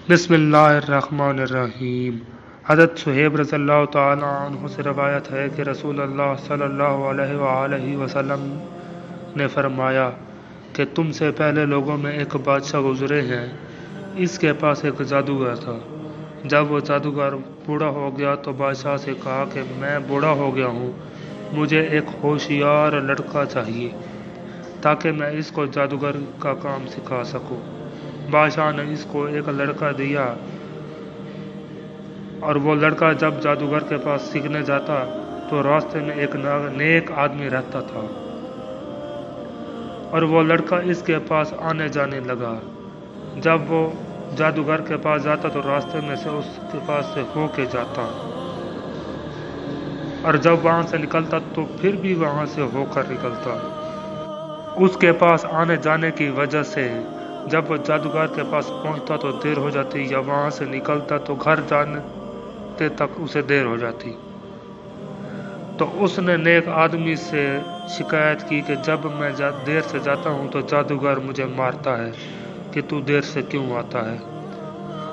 بسم اللہ الرحمن الرحیم۔ حضرت صہیب رضی اللہ تعالیٰ عنہ سے روایت ہے کہ رسول اللہ صلی اللہ علیہ وآلہ وسلم نے فرمایا کہ تم سے پہلے لوگوں میں ایک بادشاہ گزرے ہیں، اس کے پاس ایک جادوگر تھا۔ جب وہ جادوگر بوڑھا ہو گیا تو بادشاہ سے کہا کہ میں بوڑھا ہو گیا ہوں، مجھے ایک ہوشیار لڑکا چاہیے تاکہ میں اس کو جادوگر کا کام سکھا سکوں۔ بادشاہ نے اس کو ایک لڑکا دیا، اور وہ لڑکا جب جادوگر کے پاس سیکھنے جاتا تو راستے میں ایک نیک آدمی رہتا تھا، اور وہ لڑکا اس کے پاس آنے جانے لگا۔ جب وہ جادوگر کے پاس جاتا تو راستے میں سے اس کے پاس سے ہو کے جاتا، اور جب وہاں سے نکلتا تو پھر بھی وہاں سے ہو کر نکلتا۔ اس کے پاس آنے جانے کی وجہ سے جب وہ جادوگر کے پاس پہنچتا تو دیر ہو جاتی، یا وہاں سے نکلتا تو گھر جانے تک اسے دیر ہو جاتی۔ تو اس نے نیک آدمی سے شکایت کی کہ جب میں دیر سے جاتا ہوں تو جادوگر مجھے مارتا ہے کہ تو دیر سے کیوں آتا ہے،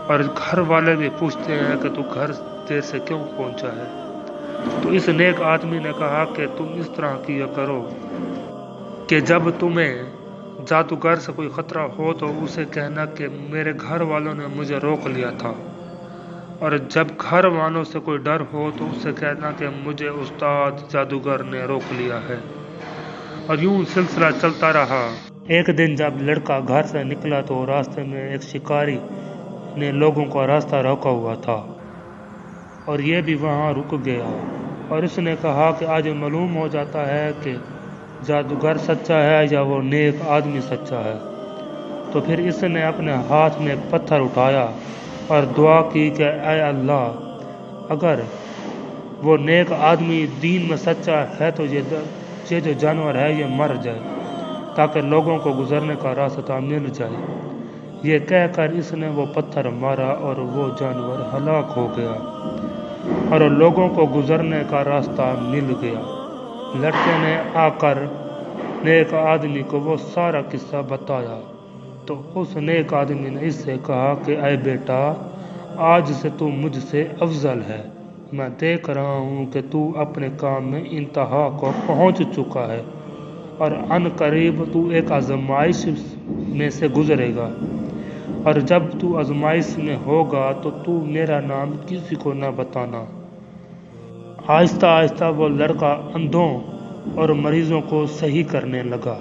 اور گھر والے بھی پوچھتے ہیں کہ تو گھر دیر سے کیوں پہنچا ہے۔ تو اس نیک آدمی نے کہا کہ تم اس طرح کیا کرو کہ جب تمہیں جادوگر سے کوئی خطرہ ہو تو اسے کہنا کہ میرے گھر والوں نے مجھے روک لیا تھا، اور جب گھر والوں سے کوئی ڈر ہو تو اسے کہنا کہ مجھے استاد جادوگر نے روک لیا ہے۔ اور یوں سلسلہ چلتا رہا۔ ایک دن جب لڑکا گھر سے نکلا تو راستے میں ایک شکاری نے لوگوں کا راستہ روکا ہوا تھا، اور یہ بھی وہاں رک گیا، اور اس نے کہا کہ آج معلوم ہو جاتا ہے کہ جادوگر سچا ہے یا وہ نیک آدمی سچا ہے۔ تو پھر اس نے اپنے ہاتھ میں پتھر اٹھایا اور دعا کی کہ اے اللہ، اگر وہ نیک آدمی دین میں سچا ہے تو یہ جو جانور ہے یہ مر جائے تاکہ لوگوں کو گزرنے کا راستہ مل جائے۔ یہ کہہ کر اس نے وہ پتھر مارا اور وہ جانور ہلاک ہو گیا، اور لوگوں کو گزرنے کا راستہ مل گیا۔ لڑکے نے آ کر نیک آدمی کو وہ سارا قصہ بتایا، تو اس نیک آدمی نے اس سے کہا کہ اے بیٹا، آج سے تو مجھ سے افضل ہے، میں دیکھ رہا ہوں کہ تو اپنے کام میں انتہا کو پہنچ چکا ہے، اور عن قریب تو ایک آزمائش میں سے گزرے گا، اور جب تو آزمائش میں ہوگا تو تو میرا نام کسی کو نہ بتانا۔ آہستہ آہستہ وہ لڑکا اندھوں اور مریضوں کو صحیح کرنے لگا،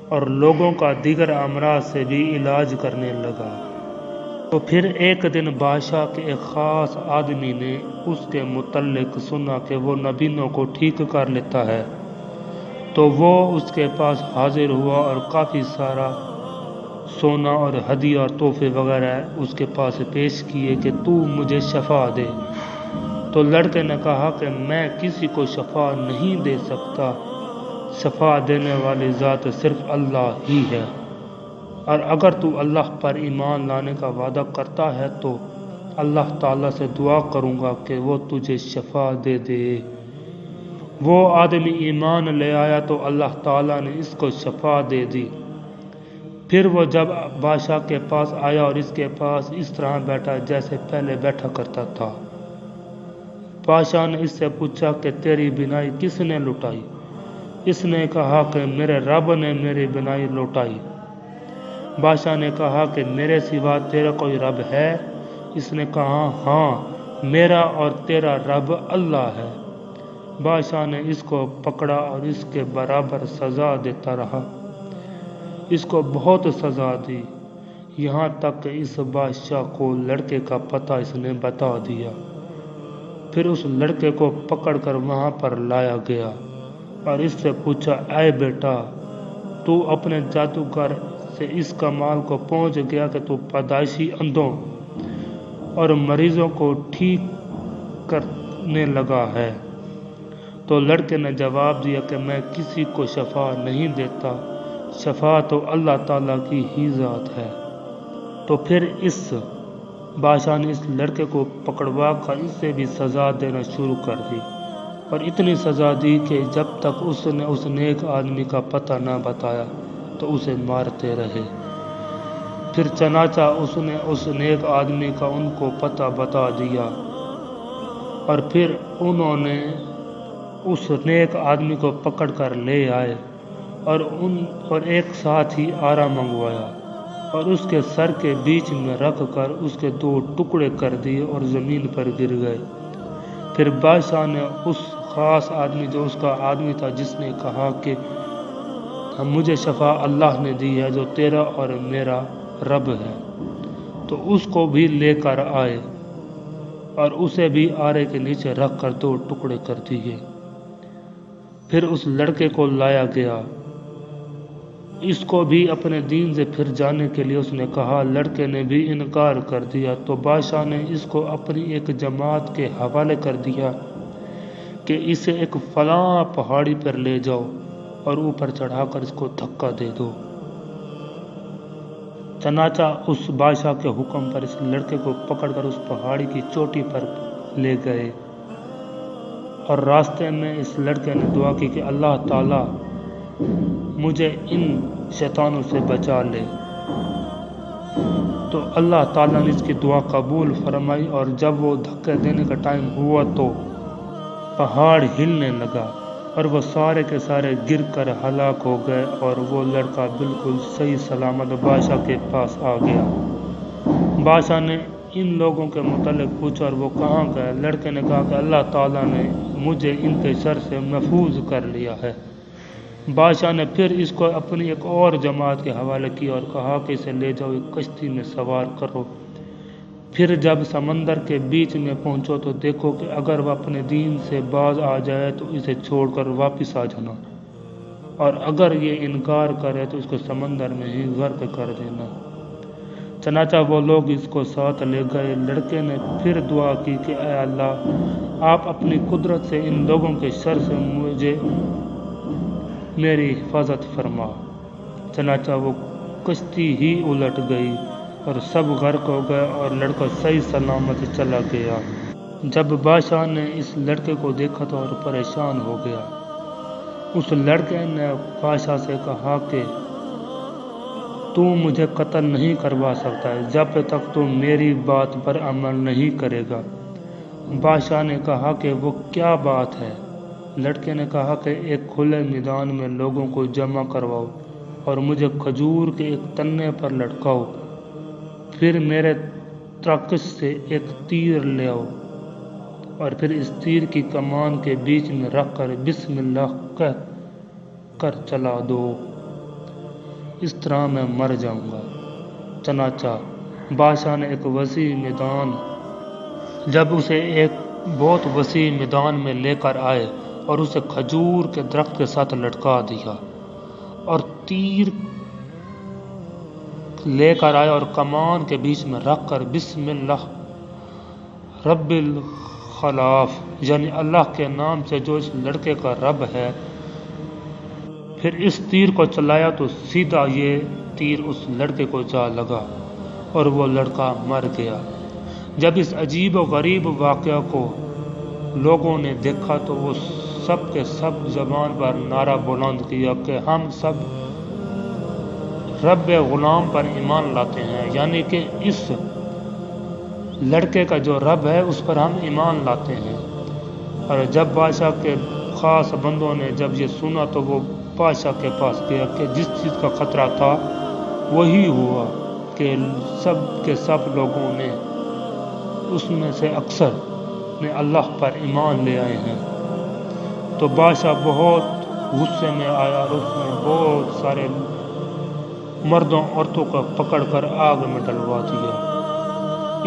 اور لوگوں کا دیگر امراض سے بھی علاج کرنے لگا۔ تو پھر ایک دن بادشاہ کے ایک خاص آدمی نے اس کے متعلق سنا کہ وہ نبینوں کو ٹھیک کر لیتا ہے، تو وہ اس کے پاس حاضر ہوا اور کافی سارا سونا اور ہدیہ اور تحفے وغیرہ اس کے پاس پیش کیے کہ تو مجھے شفا دے۔ تو لڑکے نے کہا کہ میں کسی کو شفا نہیں دے سکتا، شفا دینے والی ذات صرف اللہ ہی ہے، اور اگر تو اللہ پر ایمان لانے کا وعدہ کرتا ہے تو اللہ تعالیٰ سے دعا کروں گا کہ وہ تجھے شفا دے دے۔ وہ آدمی ایمان لے آیا تو اللہ تعالیٰ نے اس کو شفا دے دی۔ پھر وہ جب بادشاہ کے پاس آیا اور اس کے پاس اس طرح بیٹھا جیسے پہلے بیٹھا کرتا تھا۔ بادشاہ نے اس سے پوچھا کہ تیری بینائی کس نے لوٹائی؟ اس نے کہا کہ میرے رب نے میری بینائی لوٹائی۔ بادشاہ نے کہا کہ میرے سوا تیرا کوئی رب ہے؟ اس نے کہا ہاں، میرا اور تیرا رب اللہ ہے۔ بادشاہ نے اس کو پکڑا اور اس کے برابر سزا دیتا رہا، اس کو بہت سزا دی، یہاں تک کہ اس بادشاہ کو لڑکے کا پتہ اس نے بتا دیا۔ پھر اس لڑکے کو پکڑ کر وہاں پر لایا گیا اور اس سے پوچھا اے بیٹا، تو اپنے جادوگر سے اس کمال کو پہنچ گیا کہ تو پیدائشی اندھوں اور مریضوں کو ٹھیک کرنے لگا ہے؟ تو لڑکے نے جواب دیا کہ میں کسی کو شفا نہیں دیتا، شفا تو اللہ تعالیٰ کی ہی ذات ہے۔ تو پھر اس بادشاہ نے اس لڑکے کو پکڑوا کر اس سے بھی سزا دینا شروع کر دی، اور اتنی سزا دی کہ جب تک اس نے اس نیک آدمی کا پتہ نہ بتایا تو اسے مارتے رہے۔ پھر چنانچہ اس نے اس نیک آدمی کا ان کو پتہ بتا دیا، اور پھر انہوں نے اس نیک آدمی کو پکڑ کر لے آئے اور ایک ساتھ ہی آرا منگوایا اور اس کے سر کے بیچ میں رکھ کر اس کے 2 ٹکڑے کر دیے اور زمین پر گر گئے۔ پھر بادشاہ نے اس خاص آدمی جو اس کا آدمی تھا جس نے کہا کہ مجھے شفا اللہ نے دی ہے جو تیرا اور میرا رب ہے، تو اس کو بھی لے کر آئے اور اسے بھی آرے کے نیچے رکھ کر 2 ٹکڑے کر دیے۔ پھر اس لڑکے کو لایا گیا، اس کو بھی اپنے دین سے پھر جانے کے لیے اس نے کہا، لڑکے نے بھی انکار کر دیا۔ تو بادشاہ نے اس کو اپنی ایک جماعت کے حوالے کر دیا کہ اسے ایک فلاں پہاڑی پر لے جاؤ اور اوپر چڑھا کر اس کو دھکا دے دو۔ چنانچہ اس بادشاہ کے حکم پر اس لڑکے کو پکڑ کر اس پہاڑی کی چوٹی پر لے گئے، اور راستے میں اس لڑکے نے دعا کی کہ اللہ تعالیٰ مجھے ان شیطانوں سے بچا لے۔ تو اللہ تعالیٰ نے اس کی دعا قبول فرمائی، اور جب وہ دھکے دینے کا ٹائم ہوا تو پہاڑ ہلنے لگا اور وہ سارے کے سارے گر کر ہلاک ہو گئے، اور وہ لڑکا بالکل صحیح سلامت بادشاہ کے پاس آ گیا۔ بادشاہ نے ان لوگوں کے متعلق پوچھا اور وہ کہاں گئے؟ لڑکے نے کہا کہ اللہ تعالیٰ نے مجھے ان کے شر سے محفوظ کر لیا ہے۔ بادشاہ نے پھر اس کو اپنی ایک اور جماعت کے حوالے کیا اور کہا کہ اسے لے جاؤ، ایک کشتی میں سوار کرو، پھر جب سمندر کے بیچ میں پہنچو تو دیکھو کہ اگر وہ اپنے دین سے باز آ جائے تو اسے چھوڑ کر واپس آ جانا، اور اگر یہ انکار کرے تو اس کو سمندر میں ہی غرق کر دینا۔ چنانچہ وہ لوگ اس کو ساتھ لے گئے۔ لڑکے نے پھر دعا کی کہ اے اللہ، آپ اپنی قدرت سے ان لوگوں کے شر سے میری حفاظت فرما۔ چنانچہ وہ کشتی ہی الٹ گئی اور سب غرق ہو گئے اور لڑکا صحیح سلامت چلا گیا۔ جب بادشاہ نے اس لڑکے کو دیکھا تو اور پریشان ہو گیا۔ اس لڑکے نے بادشاہ سے کہا کہ تو مجھے قتل نہیں کروا سکتا ہے جب تک تو میری بات پر عمل نہیں کرے گا۔ بادشاہ نے کہا کہ وہ کیا بات ہے؟ لڑکے نے کہا کہ ایک کھلے میدان میں لوگوں کو جمع کرواؤ اور مجھے کھجور کے ایک تنے پر لٹکاؤ، پھر میرے ترکش سے ایک تیر لے آؤ اور پھر اس تیر کی کمان کے بیچ میں رکھ کر بسم اللہ کہہ کر چلا دو، اس طرح میں مر جاؤں گا۔ چنانچہ بادشاہ نے ایک وسیع میدان جب اسے ایک بہت وسیع میدان میں لے کر آئے اور اسے کھجور کے درخت کے ساتھ لٹکا دیا اور تیر لے کر آئے اور کمان کے بیچ میں رکھ کر بسم اللہ رب الخلاف یعنی اللہ کے نام سے جو اس لڑکے کا رب ہے، پھر اس تیر کو چلایا تو سیدھا یہ تیر اس لڑکے کو جا لگا اور وہ لڑکا مر گیا۔ جب اس عجیب و غریب واقعہ کو لوگوں نے دیکھا تو وہ سب کے سب زبان پر نعرہ بلند کیا کہ ہم سب رب غلام پر ایمان لاتے ہیں، یعنی کہ اس لڑکے کا جو رب ہے اس پر ہم ایمان لاتے ہیں۔ اور جب بادشاہ کے خاص بندوں نے جب یہ سنا تو وہ بادشاہ کے پاس گیا کہ جس چیز کا خطرہ تھا وہی ہوا کہ سب کے سب لوگوں نے اس میں سے اکثر نے اللہ پر ایمان لے آئے ہیں۔ تو بادشاہ بہت غصے میں آیا اور اس نے بہت سارے مردوں عورتوں کو پکڑ کر آگ میں ڈلوا دیا۔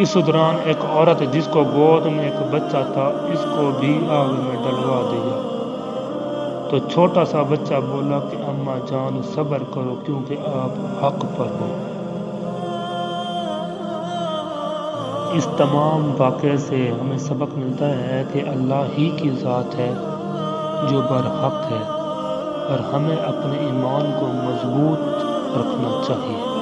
اس دوران ایک عورت جس کو گود میں ایک بچہ تھا اس کو بھی آگ میں ڈلوا دیا۔ تو چھوٹا سا بچہ بولا کہ اماں جان صبر کرو کیونکہ آپ حق پر ہو۔ اس تمام واقعے سے ہمیں سبق ملتا ہے کہ اللہ ہی کی ذات ہے جو برحق ہے اور ہمیں اپنے ایمان کو مضبوط رکھنا چاہیے۔